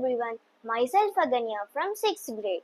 everyone, myself AGHANYA from 6th grade.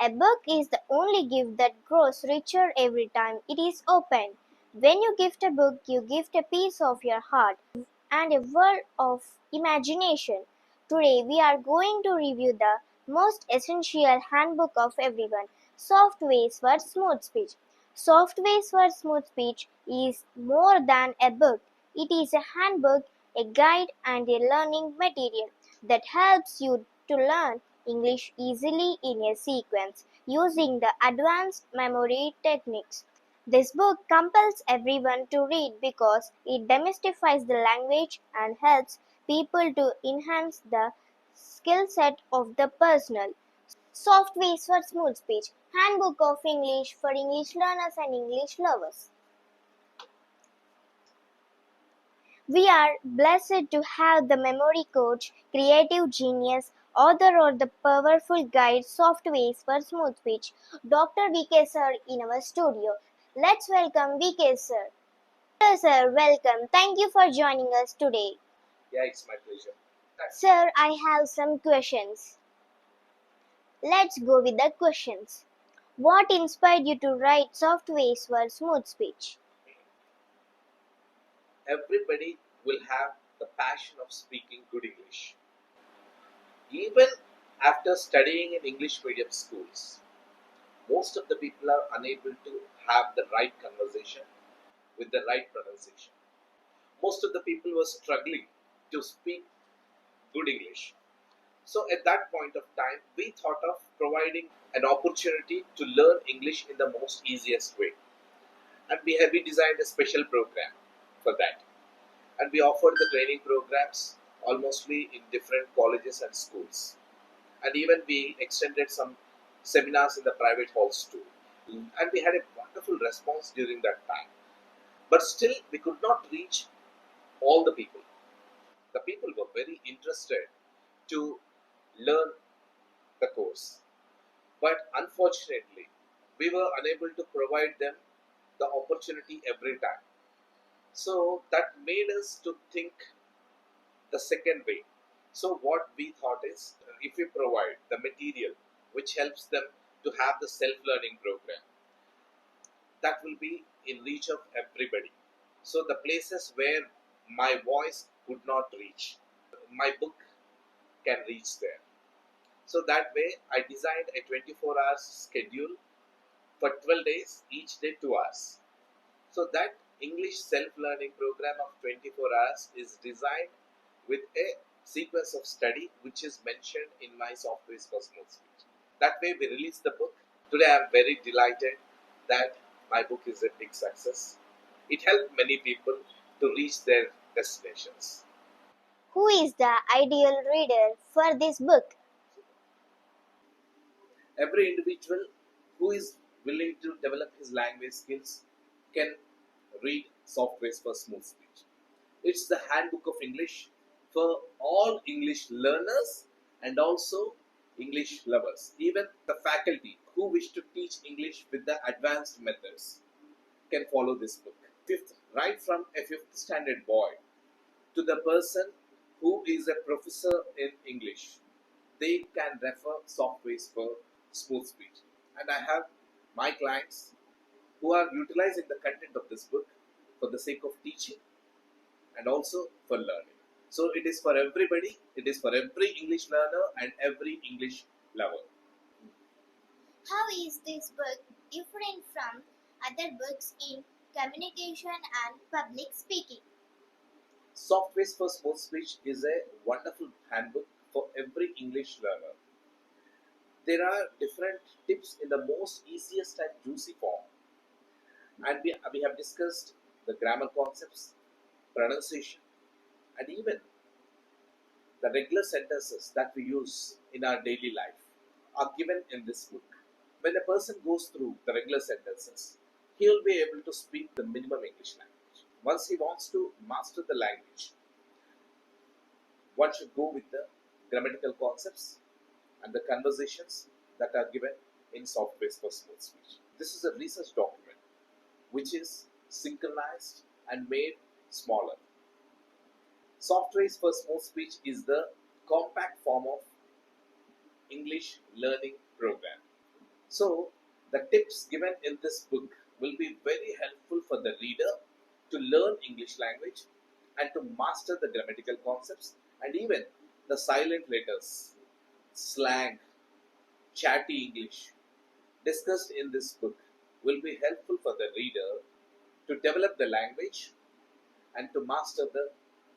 A book is the only gift that grows richer every time it is opened. When you gift a book, you gift a piece of your heart and a world of imagination. Today we are going to review the most essential handbook of everyone, Soft Ways for Smooth Speech. Soft Ways for Smooth Speech is more than a book. It is a handbook, a guide and a learning material that helps you to learn English easily in a sequence using the advanced memory techniques. This book compels everyone to read because it demystifies the language and helps people to enhance the skill set of the personal. Soft Ways for Smooth Speech Handbook of English for English learners and English lovers. We are blessed to have the memory coach, creative genius, author of the powerful guide Soft Ways for Smooth Speech, Dr. VK sir in our studio. Let's welcome VK sir. Hello sir, welcome. Thank you for joining us today. Yeah, it's my pleasure. Sir, I have some questions. Let's go with the questions. What inspired you to write Soft Ways for Smooth Speech? Everybody will have the passion of speaking good English. Even after studying in English medium schools, most of the people are unable to have the right conversation with the right pronunciation. Most of the people were struggling to speak good English. So at that point of time, we thought of providing an opportunity to learn English in the most easiest way. And we designed a special program for that. And we offered the training programs almostly in different colleges and schools. And even we extended some seminars in the private halls too. And we had a wonderful response during that time. But still, we could not reach all the people. The people were very interested to learn the course. But unfortunately, we were unable to provide them the opportunity every time. So that made us to think the second way. So what we thought is, if we provide the material which helps them to have the self-learning program, that will be in reach of everybody. So the places where my voice could not reach, my book can reach there. So that way I designed a 24 hours schedule for 12 days, each day 2 hours. So that English self-learning program of 24 hours is designed with a sequence of study which is mentioned in my Soft Ways for Smooth Speech. That way we released the book. Today I am very delighted that my book is a big success. It helped many people to reach their destinations. Who is the ideal reader for this book? Every individual who is willing to develop his language skills can read Soft Ways for Smooth Speech. It's the handbook of English for all English learners and also English lovers. Even the faculty who wish to teach English with the advanced methods can follow this book. Right from a fifth standard boy to the person who is a professor in English, they can refer Soft Ways for Smooth Speech. And I have my clients who are utilizing the content of this book for the sake of teaching and also for learning. So it is for everybody, it is for every English learner and every English lover. How is this book different from other books in communication and public speaking? Soft Ways for Smooth Speech is a wonderful handbook for every English learner. There are different tips in the most easiest and juicy form. And we have discussed the grammar concepts, pronunciation, and even the regular sentences that we use in our daily life are given in this book. When a person goes through the regular sentences, he will be able to speak the minimum English language. Once he wants to master the language, one should go with the grammatical concepts and the conversations that are given in Soft Ways for Smooth Speech. This is a research document which is synchronized and made smaller. Soft Ways for Smooth Speech is the compact form of English learning program. So, the tips given in this book will be very helpful for the reader to learn English language and to master the grammatical concepts and even the silent letters, slang, chatty English discussed in this book will be helpful for the reader to develop the language and to master the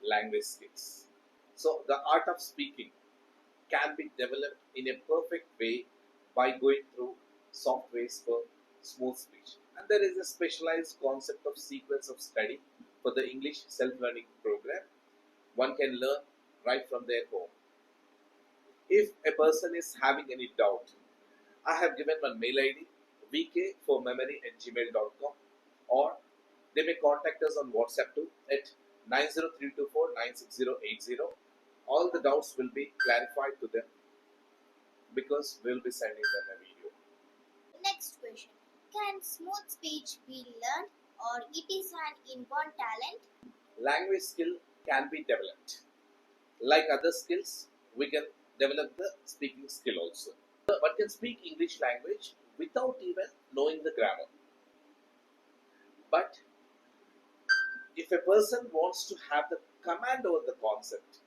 language skills. So, the art of speaking can be developed in a perfect way by going through softwares for smooth speech. And there is a specialized concept of sequence of study for the English self-learning program. One can learn right from their home. If a person is having any doubt, I have given my mail ID vk4memory@gmail.com, or they may contact us on WhatsApp too at 903249680. All the doubts will be clarified to them because we'll be sending them a video. Next question. Can smooth speech be learned or it is an inborn talent? Language skill can be developed. Like other skills, we can develop the speaking skill also. One can speak English language without even knowing the grammar. But if a person wants to have the command over the concept,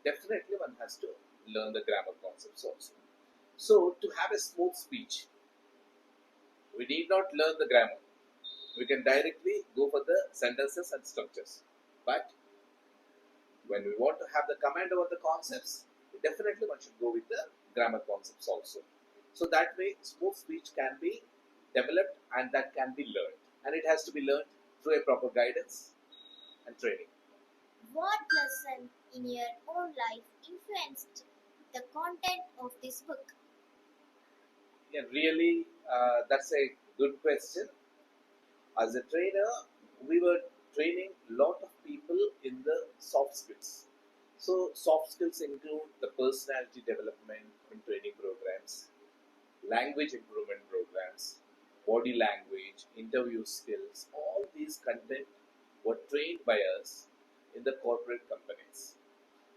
definitely one has to learn the grammar concepts also. So, to have a smooth speech, we need not learn the grammar. We can directly go for the sentences and structures. But when we want to have the command over the concepts, definitely one should go with the grammar concepts also. So that way, smooth speech can be developed and that can be learned. And it has to be learned through a proper guidance and training. What lesson in your own life influenced the content of this book? Yeah, really, that's a good question. As a trainer, we were training a lot of people in the soft skills. So, soft skills include the personality development in training programs, language improvement programs, body language, interview skills. All these content were trained by us in the corporate companies.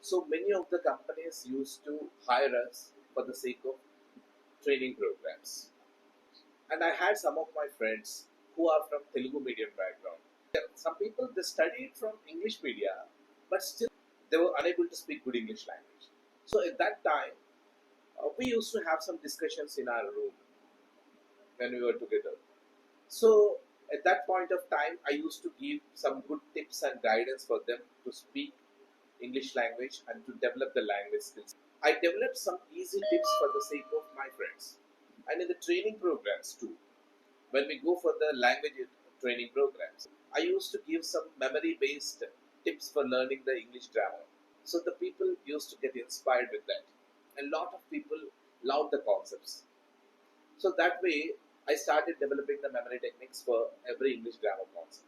So, many of the companies used to hire us for the sake of training programs. And I had some of my friends who are from Telugu medium background. Some people they studied from English media, but still they were unable to speak good English language. So at that time, we used to have some discussions in our room when we were together. So at that point of time, I used to give some good tips and guidance for them to speak English language and to develop the language skills. I developed some easy tips for the sake of my friends, and in the training programs too. When we go for the language training programs, I used to give some memory based tips for learning the English grammar. So the people used to get inspired with that. A lot of people love the concepts. So that way, I started developing the memory techniques for every English grammar concept.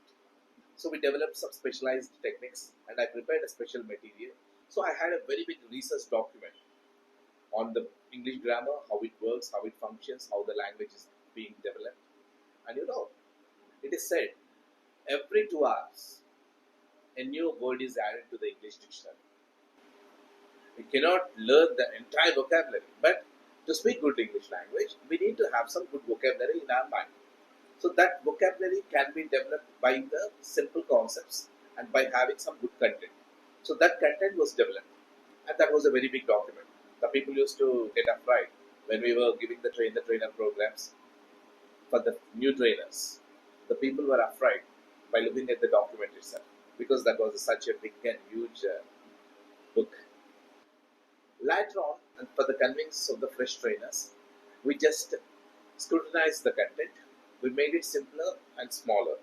So we developed some specialized techniques and I prepared a special material. So I had a very big research document on the English grammar, how it works, how it functions, how the language is being developed. And it is said every 2 hours a new word is added to the English dictionary. We cannot learn the entire vocabulary, but to speak good English language, we need to have some good vocabulary in our mind. So that vocabulary can be developed by the simple concepts and by having some good content. So that content was developed, and that was a very big document. The people used to get afraid when we were giving the train the trainer programs for the new trainers. The people were afraid by looking at the document itself because that was such a big and huge book. Later on, and for the convenience of the fresh trainers, we just scrutinized the content. We made it simpler and smaller.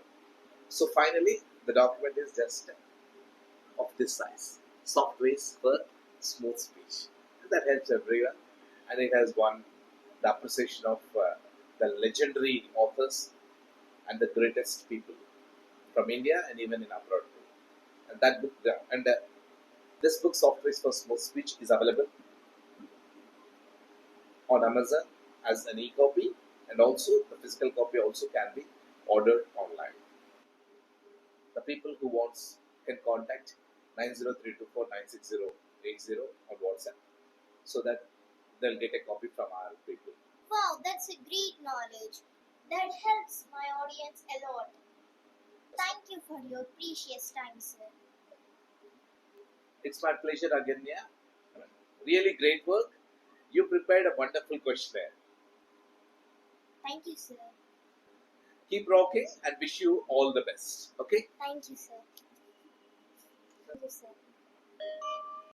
So finally, the document is just of this size. Softwares for smooth speech. And that helps everyone, and it has won the appreciation of the legendary authors and the greatest people from India and even in abroad too. And that book, this book, Softwares for Smooth Speech, is available on Amazon as an e-copy, and also the physical copy also can be ordered online. The people who wants can contact 90324968080 on WhatsApp so that they'll get a copy from our people. Wow, that's a great knowledge. That helps my audience a lot. Thank you for your precious time, sir. It's my pleasure, Aganya. Really great work. You prepared a wonderful questionnaire. Thank you, sir. Keep rocking and wish you all the best. Okay? Thank you, sir. Thank you, sir.